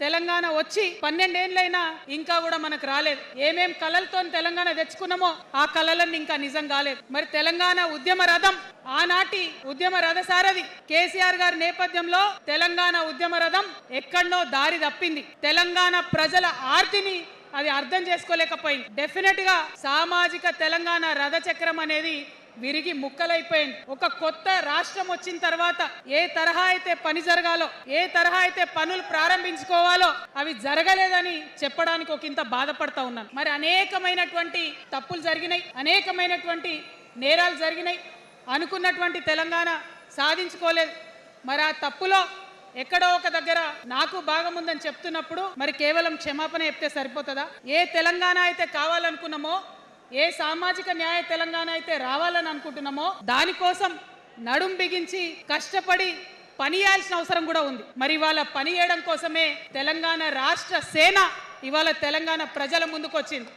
తెలంగాణ వచ్చి 12 ఏళ్ళైనా ఇంకా కూడా మనకు రాలేదు. ఏమేం కలలతో తెలంగాణ తెచ్చుకున్నామో ఆ కలలన్నీ ఇంకా నిజం కాలేదు. మరి తెలంగాణ ఉద్యమ రథం, ఆనాటి ఉద్యమ రథసారథి కేసీఆర్ గారి నేపథ్యంలో తెలంగాణ ఉద్యమ రథం ఎక్కడో దారి తప్పింది. తెలంగాణ ప్రజల ఆర్తిని అది అర్థం చేసుకోలేకపోయింది. డెఫినెట్ గా సామాజిక తెలంగాణ రథచక్రం అనేది విరిగి ముక్కలైపోయింది. ఒక కొత్త రాష్ట్రం వచ్చిన తర్వాత ఏ తరహా అయితే పని జరగాలో, ఏ తరహా అయితే పనులు ప్రారంభించుకోవాలో అవి జరగలేదని చెప్పడానికి ఒక ఇంత బాధపడతా ఉన్నాను. మరి అనేకమైనటువంటి తప్పులు జరిగినాయి, అనేకమైనటువంటి నేరాలు జరిగినాయి. అనుకున్నటువంటి తెలంగాణ సాధించుకోలేదు. మరి ఆ తప్పులో ఎక్కడో ఒక దగ్గర నాకు భాగం ఉందని చెప్తున్నప్పుడు మరి కేవలం క్షమాపణ చెప్తే సరిపోతుందా? ఏ తెలంగాణ అయితే కావాలనుకున్నామో, ఏ సామాజిక న్యాయ తెలంగాణ అయితే రావాలని అనుకుంటున్నామో దానికోసం నడుం బిగించి కష్టపడి పని చేయాల్సిన అవసరం కూడా ఉంది. మరి ఇవాళ పని చేయడం కోసమే తెలంగాణ రాష్ట్ర సేన ఇవాళ తెలంగాణ ప్రజల ముందుకు వచ్చింది.